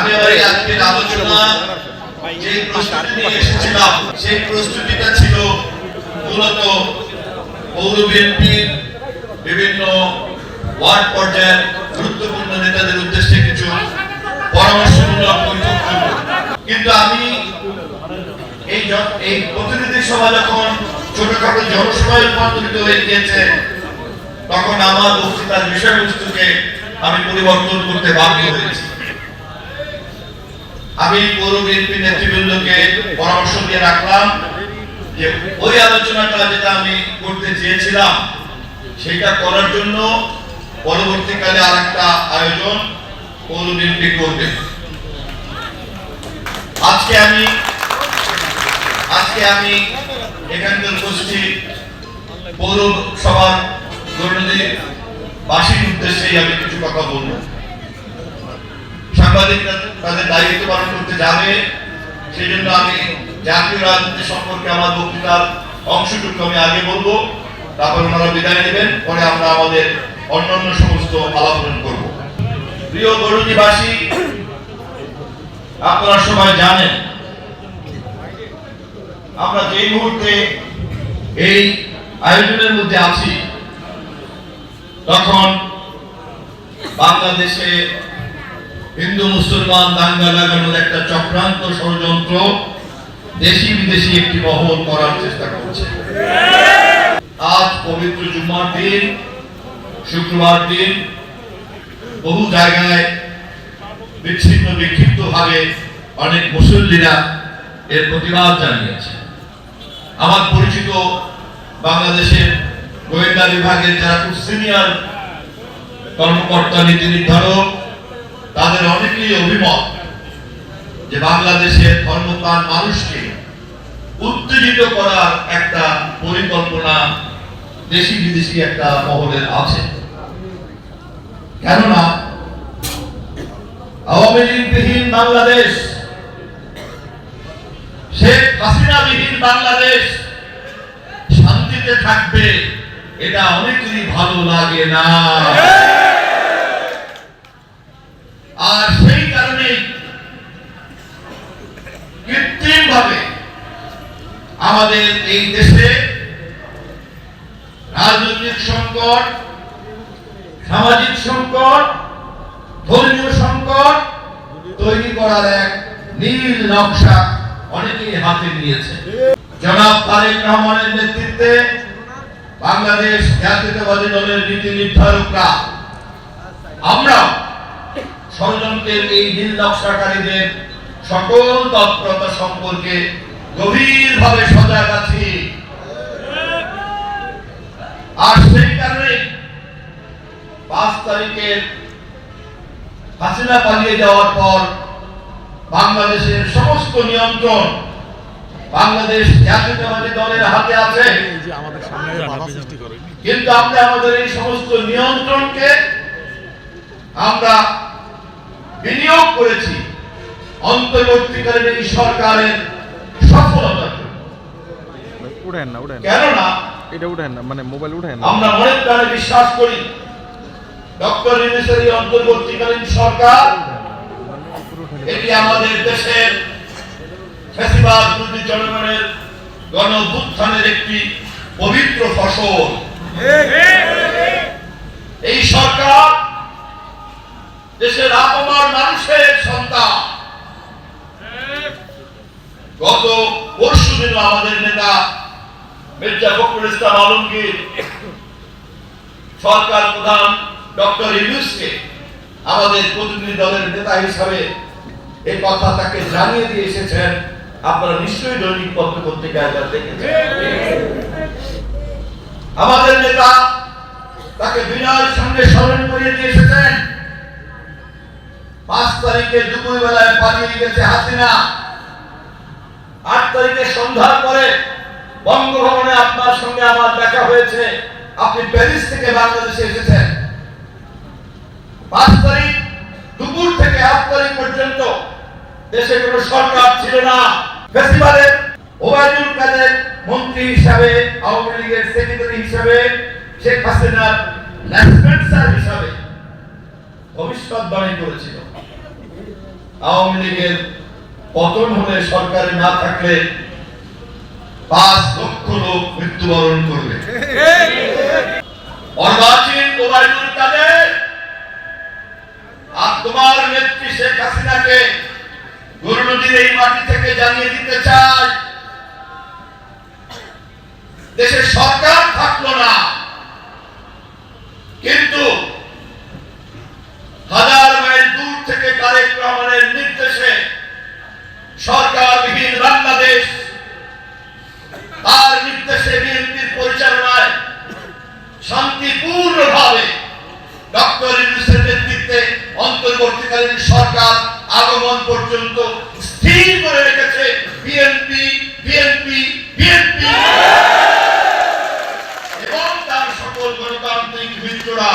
আমি এই আজকের আলোচনা যে প্রস্তুতি নিয়ে এসেছিলাম সেই প্রস্তুতিটা ছিল মূলত পৌর বিএনপির বিভিন্ন ওয়ার্ড পর্যায়ের গুরুত্বপূর্ণ নেতাদের উদ্দেশ্যে কিছু পরামর্শমূলক বৈঠক করব। কিন্তু আমি এই প্রতিনিধি সভা যখন ছোটখাটো জনসভায় রূপান্তরিত হয়ে গিয়েছে তখন আমার বক্তৃতার বিষয়বস্তুকে আমি পরিবর্তন করতে বাধ্য হয়েছি। আমি পৌর বিএনপি নেতৃবৃন্দকে পরামর্শ দিয়ে রাখলাম যে ওই আলোচনাটা যেটা আমি করতে চেয়েছিলাম সেটা করার জন্য পরবর্তীকালে আরেকটা আয়োজন পৌর বিএনপি করবে। আজকে আমি এখানকার উপস্থিত পৌরসভার বাসীর উদ্দেশ্যে আমি কিছু কথা বলবো। সাংবাদিকরা তাদের দায়িত্ব পালন করতে যাবে, সেই জন্য আমি জাতীয় রাজনীতি সম্পর্কে আমার বক্তৃতার অংশটুকু আমি আগে বলবো, তারপর ওনারা বিদায় নেবেন, পরে আমরা আমাদের অন্যান্য সমস্ত আলাপন করব। প্রিয় গরুজিবাসী, আপনারা সবাই জানেন আমরা যে মুহূর্তে এই আয়োজনের মধ্যে আছি তখন বাংলাদেশে হিন্দু মুসলমান দাঙ্গা লাগানোর একটা চক্রান্ত ষড়যন্ত্র দেশি বিদেশি একটি মহল করার চেষ্টা করছে। আজ পবিত্র জুম্মার দিন, শুক্রবার দিন, বহু জায়গায় বিচ্ছিন্ন বিক্ষিপ্ত ভাবে অনেক মুসল্লিরা এর প্রতিবাদ জানিয়েছে। আমার পরিচিত বাংলাদেশের গোয়েন্দা বিভাগের যারা খুব সিনিয়র কর্মকর্তা, নীতি নির্ধারক, তাদের অনেকেই অভিমত যে বাংলাদেশের ধর্মপ্রাণ মানুষকে উত্তেজিত করার একটা পরিকল্পনা দেশি বিদেশি একটা মহলের আছে। কেননা আওয়ামী লীগবিহীন বাংলাদেশ, শেখ হাসিনা বিহীন বাংলাদেশ শান্তিতে থাকবে এটা অনেকেরই ভালো লাগে না। আর সেই কারণে কৃত্রিম ভাবে আমাদের এই দেশে রাজনৈতিক সংকট, সামাজিক সংকট, ধর্মীয় সংকট তৈরি করার এক নীল নকশা অনেকেই হাতে নিয়েছে। জনাব তারেক রহমানের নেতৃত্বে বাংলাদেশ জাতীয়তাবাদী দলের নীতি নির্ধারকরা আমরা ষড়যন্ত্রের এই নীল নকশাকারীদের সকল তৎপরতা সম্পর্কে গভীরভাবে সজাগ আছি। আর সেই কারণে 5 তারিখের হাসিনা পালিয়ে যাওয়ার পর বাংলাদেশের সমস্ত নিয়ন্ত্রণ বাংলাদেশ জাতীয়তাবাদী দলের হাতে আছে। কিন্তু আমরা আমাদের এই সমস্ত নিয়ন্ত্রণকে আমরা বিনিয়োগ করেছি অন্তর্বর্তীকালীন এই সরকারের সফলতার জন্য। কেননা আমরা মনে প্রাণে বিশ্বাস করি ডক্টর ইউনূসের এই অন্তর্বর্তীকালীন সরকার এটি আমাদের দেশের ফ্যাসিবাদ বিরোধী জনগণের গণ অভ্যুত্থানের একটি পবিত্র ফসল। এই সরকার দেশের আপমার মানুষের সন্তান। গত পরশুদিন আমাদের নেতা মির্জা ফখরুল ইসলাম আলমগীর সরকার প্রধান ডক্টর ইউনূসকে আমাদের প্রতিনিধি দলের নেতা হিসাবে এই কথা তাকে জানিয়ে দিয়ে এসেছেন। আপনারা নিশ্চয়ই দৈনিক পত্র পত্রিকায় দেখেছেন। আমাদের নেতা তাকে বিনয়ের সঙ্গে স্মরণ করিয়ে দিয়ে এসেছেন। 5 তারিখে দুপুর বেলায় পালিয়ে গেছে হাসিনা। 8 তারিখে সন্ধ্যার পরে বঙ্গভবনে আপনার সঙ্গে আমার দেখা হয়েছে। আপনি প্যারিস থেকে বাংলাদেশে এসেছেন। 5 তারিখ দুপুর থেকে 8 তারিখ পর্যন্ত দেশে কোনো সরকার ছিল না। ফেস্টিভ্যালের ওবায়দুল কাদের মন্ত্রী হিসাবে, আওয়ামী লীগের সেক্রেটারি হিসাবে, শেখ হাসিনার লেফটেন্যান্ট হিসাবে ভবিষ্যৎবাণী করেছিল। আওয়ামী লীগের পতন হলে সরকারে না থাকলে 5 লক্ষ লোক মৃত্যুবরণ করবে। অর্বাচীন ওবায়দুল কাদের আর তোমার নেত্রী শেখ হাসিনাকে গরুনদীর এই মাটি থেকে জানিয়ে দিতে চাই, দেশের সরকার থাকলো না, কিন্তু হাজার মাইল দূর থেকে তারেক রহমানের নির্দেশে সরকারবিহীন বাংলাদেশ, তার নির্দেশে বিএনপির পরিচালনায় শান্তিপূর্ণভাবে ডক্টর ইউনূসের নেতৃত্বে অন্তর্বর্তীকালীন সরকার আগমন পর্যন্ত স্থির করে রেখেছে বিএনপি বিএনপি বিএনপি এবং তার সকল গণতান্ত্রিক মিত্ররা।